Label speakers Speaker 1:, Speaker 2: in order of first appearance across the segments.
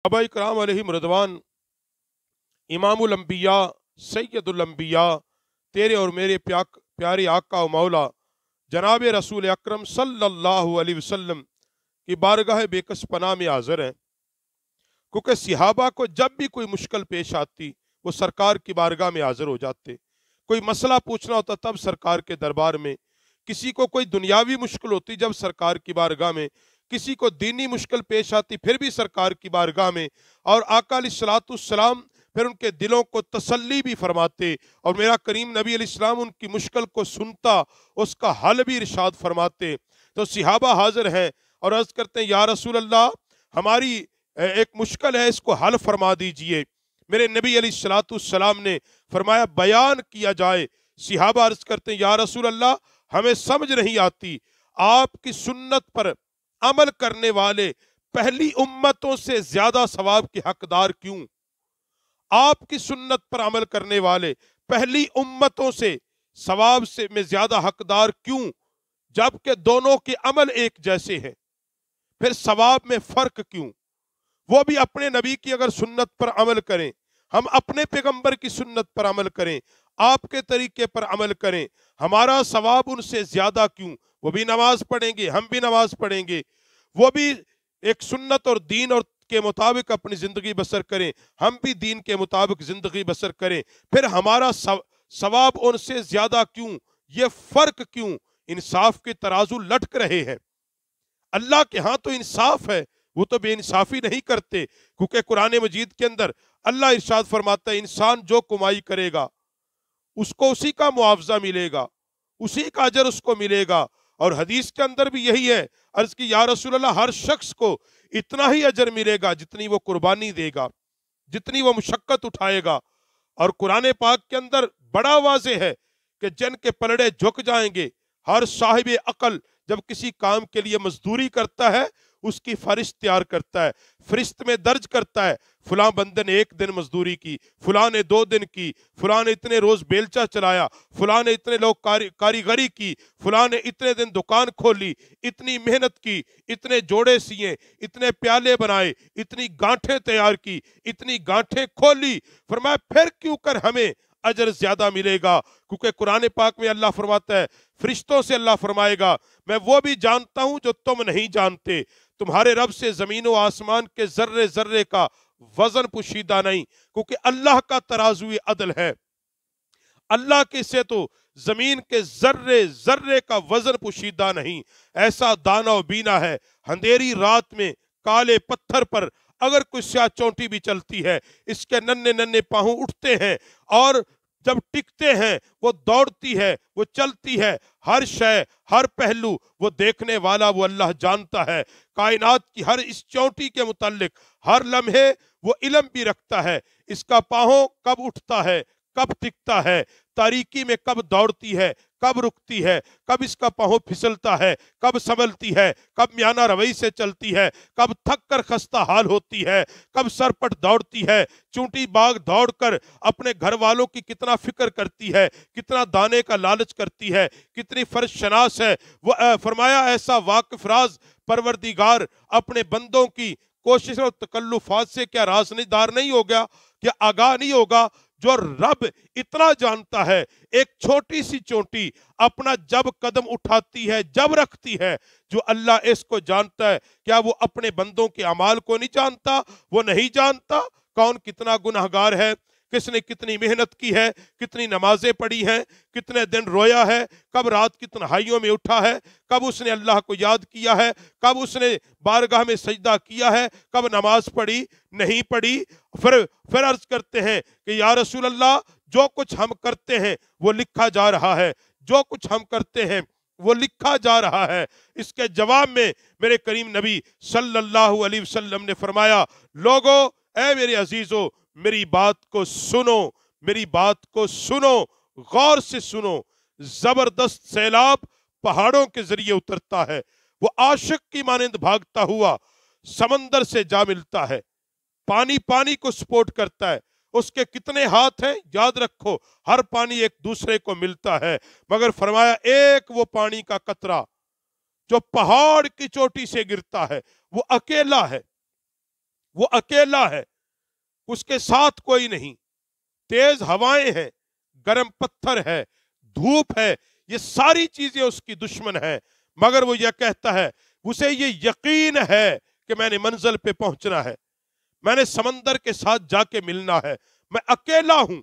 Speaker 1: صحابہ کرام علیہم رضوان، امام الانبیاء، سید الانبیاء، تیرے اور میرے پیارے آقا و مولا جناب رسول اکرم صلی اللہ علیہ وسلم کی بارگاہ بے کس پناہ میں حاضر ہیں، کیونکہ صحابہ کو جب بھی کوئی مشکل پیش آتی وہ سرکار کی بارگاہ میں حاضر ہو جاتے۔ کوئی مسئلہ پوچھنا ہوتا تب سرکار کے دربار میں، کسی کو کوئی دنیاوی مشکل ہوتی جب سرکار کی بارگاہ میں، کسی کو دینی مشکل پیش آتی پھر بھی سرکار کی بارگاہ میں، اور آقا علیہ الصلوۃ والسلام پھر ان کے دلوں کو تسلی بھی فرماتے، اور میرا کریم نبی علیہ السلام ان کی مشکل کو سنتا، اس کا حل بھی ارشاد فرماتے۔ تو صحابہ حاضر ہیں اور عرض کرتے ہیں یا رسول اللہ، ہماری ایک مشکل ہے، اس کو حل فرما دیجئے۔ میرے نبی علیہ الصلوۃ والسلام نے فرمایا بیان کیا جائے۔ صحابہ عرض کرتے ہیں یا رسول اللہ، ہمیں سمجھ نہیں آتی، آپ کی سنت پر عمل کرنے والے پہلی امتوں سے زیادہ ثواب کے حقدار کیوں؟ آپ کی سنت پر عمل کرنے والے پہلی امتوں سے ثواب سے میں زیادہ حقدار کیوں، جبکہ دونوں کے عمل ایک جیسے ہیں؟ پھر ثواب میں فرق کیوں؟ وہ بھی اپنے نبی کی اگر سنت پر عمل کریں، ہم اپنے پیغمبر کی سنت پر عمل کریں، آپ کے طریقے پر عمل کریں، ہمارا ثواب ان سے زیادہ کیوں؟ وہ بھی نماز پڑھیں گے، ہم بھی نماز پڑھیں گے، وہ بھی ایک سنت اور دین اور کے مطابق اپنی زندگی بسر کریں، ہم بھی دین کے مطابق زندگی بسر کریں، پھر ہمارا ثواب ان سے زیادہ کیوں؟ یہ فرق کیوں؟ انصاف کے ترازو لٹک رہے ہیں۔ اللہ کے ہاں تو انصاف ہے، وہ تو بے انصافی نہیں کرتے، کیونکہ قرآن مجید کے اندر اللہ ارشاد فرماتا ہے انسان جو کمائی کرے گا اس کو اسی کا معاوضہ ملے گا، اسی کا اجر اس کو ملے گا۔ اور حدیث کے اندر بھی یہی ہے، عرض کی یا رسول اللہ، ہر شخص کو اتنا ہی اجر ملے گا جتنی وہ قربانی دے گا، جتنی وہ مشقت اٹھائے گا۔ اور قرآن پاک کے اندر بڑا واضح ہے کہ جن کے پلڑے جھک جائیں گے، ہر صاحب عقل جب کسی کام کے لیے مزدوری کرتا ہے اس کی فہرست تیار کرتا ہے، فہرست میں درج کرتا ہے فلاں بندے نے 1 دن مزدوری کی، فلاں نے 2 دن کی، فلاں نے اتنے روز بیلچہ چلایا، فلاں نے اتنے لوگ کاریگری کی، فلاں نے اتنے دن دکان کھولی، اتنی محنت کی، اتنے جوڑے سیے، اتنے پیالے بنائے، اتنی گانٹھیں تیار کی، اتنی گانٹھیں کھولی۔ فرمایا پھر کیوں کر ہمیں اجر زیادہ ملے گا؟ کیونکہ قرآن پاک میں اللہ فرماتا ہے، فرشتوں سے اللہ فرمائے گا میں وہ بھی جانتا ہوں جو تم نہیں جانتے، تمہارے رب سے زمین و آسمان کے ذرے ذرے کا وزن پوشیدہ نہیں، کیونکہ اللہ کا ترازو عدل ہے۔ اللہ کے سے تو زمین کے ذرے ذرے کا وزن پوشیدہ نہیں، ایسا دانا و بینا ہے۔ اندھیری رات میں کالے پتھر پر اگر کوئی سیاہ چونٹی بھی چلتی ہے، اس کے ننھے ننھے پاؤں اٹھتے ہیں، اور جب ٹکتے ہیں وہ دوڑتی ہے، وہ چلتی ہے، ہر شے، ہر پہلو وہ دیکھنے والا وہ اللہ جانتا ہے۔ کائنات کی ہر اس چونٹی کے متعلق ہر لمحے وہ علم بھی رکھتا ہے، اس کا پاؤں کب اٹھتا ہے، کب ٹکتا ہے، تاریکی میں کب دوڑتی ہے، کب رکتی ہے، کب اس کا پاؤں پھسلتا ہے، کب سنبھلتی ہے، کب میانہ روی سے چلتی ہے، کب تھک کر خستہ حال ہوتی ہے، کب سرپٹ دوڑتی ہے، چونٹی باغ دوڑ کر اپنے گھر والوں کی کتنا فکر کرتی ہے، کتنا دانے کا لالچ کرتی ہے، کتنی فرض شناس ہے۔ وہ فرمایا ایسا واقف راز پروردگار اپنے بندوں کی کوشش اور تکلفات سے کیا رازدار نہیں ہوگا، کیا آگاہ نہیں ہوگا؟ جو رب اتنا جانتا ہے، ایک چھوٹی سی چونٹی اپنا جب قدم اٹھاتی ہے، جب رکھتی ہے، جو اللہ اس کو جانتا ہے، کیا وہ اپنے بندوں کے اعمال کو نہیں جانتا؟ وہ نہیں جانتا کون کتنا گنہگار ہے، کس نے کتنی محنت کی ہے، کتنی نمازیں پڑھی ہیں، کتنے دن رویا ہے، کب رات کی تنہائیوں میں اٹھا ہے، کب اس نے اللہ کو یاد کیا ہے، کب اس نے بارگاہ میں سجدہ کیا ہے، کب نماز پڑھی نہیں پڑھی۔ پھر عرض کرتے ہیں کہ یا رسول اللہ، جو کچھ ہم کرتے ہیں وہ لکھا جا رہا ہے، جو کچھ ہم کرتے ہیں وہ لکھا جا رہا ہے۔ اس کے جواب میں میرے کریم نبی صلی اللہ علیہ وسلم نے فرمایا، لوگو، اے میرے عزیزو، میری بات کو سنو، میری بات کو سنو، غور سے سنو۔ زبردست سیلاب پہاڑوں کے ذریعے اترتا ہے، وہ عاشق کی مانند بھاگتا ہوا سمندر سے جا ملتا ہے، پانی پانی کو سپورٹ کرتا ہے، اس کے کتنے ہاتھ ہیں یاد رکھو، ہر پانی ایک دوسرے کو ملتا ہے، مگر فرمایا ایک وہ پانی کا قطرہ جو پہاڑ کی چوٹی سے گرتا ہے، وہ اکیلا ہے، وہ اکیلا ہے، اس کے ساتھ کوئی نہیں، تیز ہوائیں ہیں، گرم پتھر ہے، دھوپ ہے، یہ ساری چیزیں اس کی دشمن ہیں، مگر وہ یہ کہتا ہے، اسے یہ یقین ہے کہ میں نے منزل پہ پہنچنا ہے، میں نے سمندر کے ساتھ جا کے ملنا ہے، میں اکیلا ہوں،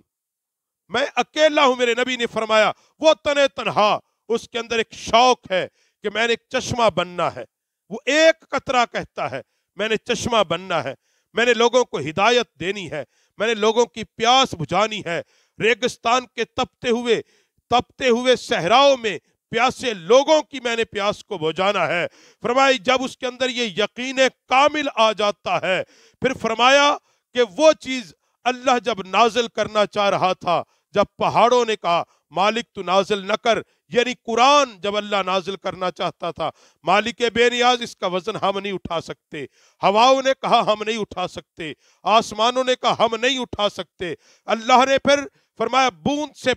Speaker 1: میں اکیلا ہوں۔ میرے نبی نے فرمایا وہ تنے تنہا، اس کے اندر ایک شوق ہے کہ میں نے ایک چشمہ بننا ہے، وہ ایک قطرہ کہتا ہے میں نے چشمہ بننا ہے، میں نے لوگوں کو ہدایت دینی ہے، میں نے لوگوں کی پیاس بجھانی ہے، ریگستان کے تپتے ہوئے صحراؤں میں پیاسے لوگوں کی میں نے پیاس کو بجھانا ہے۔ فرمایا جب اس کے اندر یہ یقین کامل آ جاتا ہے، پھر فرمایا کہ وہ چیز اللہ جب نازل کرنا چاہ رہا تھا، جب پہاڑوں نے کہا مالک تو نازل نہ کر، یعنی قرآن جب اللہ نازل کرنا چاہتا تھا، مالک بے نیاز اس کا وزن ہم نہیں اٹھا سکتے، ہواؤں نے کہا ہم نہیں اٹھا سکتے، آسمانوں نے کہا ہم نہیں اٹھا سکتے، اللہ نے پھر فرمایا بوند سے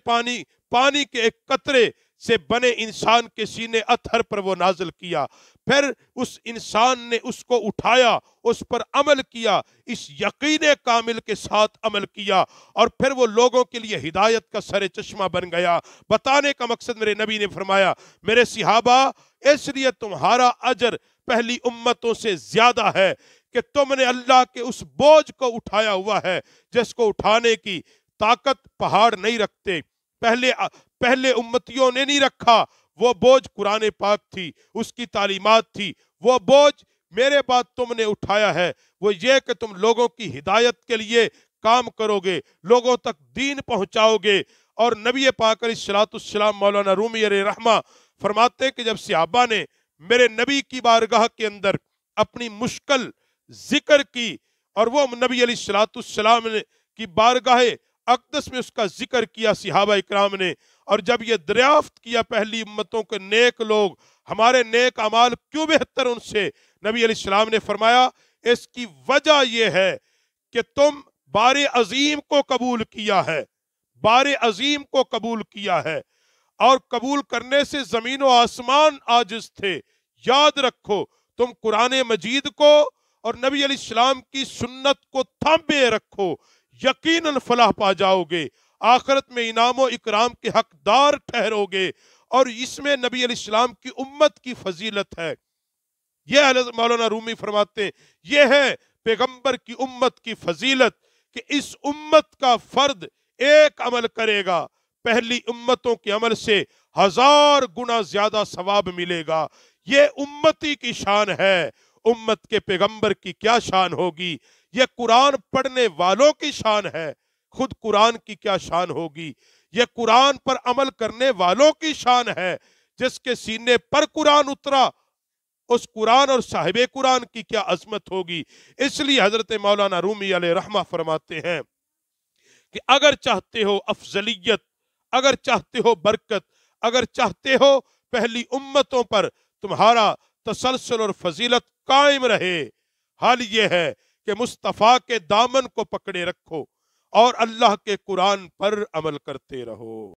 Speaker 1: پانی کے ایک قطرے سے بنے انسان کے سینے اطہر پر وہ نازل کیا، پھر اس انسان نے اس کو اٹھایا، اس پر عمل کیا، اس یقین کامل کے ساتھ عمل کیا، اور پھر وہ لوگوں کے لیے ہدایت کا سر چشمہ بن گیا۔ بتانے کا مقصد میرے نبی نے فرمایا میرے صحابہ اس لیے تمہارا اجر پہلی امتوں سے زیادہ ہے کہ تم نے اللہ کے اس بوجھ کو اٹھایا ہوا ہے جس کو اٹھانے کی طاقت پہاڑ نہیں رکھتے، پہلے امتیوں نے نہیں رکھا، وہ بوجھ قرآن پاک تھی، اس کی تعلیمات تھی، وہ بوجھ میرے بعد تم نے اٹھایا ہے، وہ یہ کہ تم لوگوں کی ہدایت کے لیے کام کرو گے، لوگوں تک دین پہنچاؤ گے۔ اور نبی پاک علیہ السلام مولانا رومی علیہ رحمہ فرماتے ہیں کہ جب صحابہ نے میرے نبی کی بارگاہ کے اندر اپنی مشکل ذکر کی، اور وہ نبی علیہ السلام کی بارگاہ اقدس میں اس کا ذکر کیا صحابہ اکرام نے، اور جب یہ دریافت کیا پہلی امتوں کے نیک لوگ ہمارے نیک اعمال کیوں بہتر ان سے، نبی علیہ السلام نے فرمایا اس کی وجہ یہ ہے کہ تم بار عظیم کو قبول کیا ہے، بار عظیم کو قبول کیا ہے، اور قبول کرنے سے زمین و آسمان عاجز تھے۔ یاد رکھو تم قرآن مجید کو اور نبی علیہ السلام کی سنت کو تھامے رکھو، یقیناً فلاح پا جاؤ گے، آخرت میں انعام و اکرام کے حقدار ٹھہرو گے، اور اس میں نبی علیہ السلام کی امت کی فضیلت ہے۔ یہ حضرت مولانا رومی فرماتے ہیں یہ ہے پیغمبر کی امت کی فضیلت کہ اس امت کا فرد ایک عمل کرے گا، پہلی امتوں کے عمل سے 1000 گنا زیادہ ثواب ملے گا۔ یہ امتی کی شان ہے، امت کے پیغمبر کی کیا شان ہوگی؟ یہ قرآن پڑھنے والوں کی شان ہے، خود قرآن کی کیا شان ہوگی؟ یہ قرآن پر عمل کرنے والوں کی شان ہے، جس کے سینے پر قرآن اترا اس قرآن اور صاحب قرآن کی کیا عظمت ہوگی۔ اس لیے حضرت مولانا رومی علیہ رحمہ فرماتے ہیں کہ اگر چاہتے ہو افضلیت، اگر چاہتے ہو برکت، اگر چاہتے ہو پہلی امتوں پر تمہارا تسلسل اور فضیلت قائم رہے، حال یہ ہے کہ مصطفیٰ کے دامن کو پکڑے رکھو اور اللہ کے قرآن پر عمل کرتے رہو۔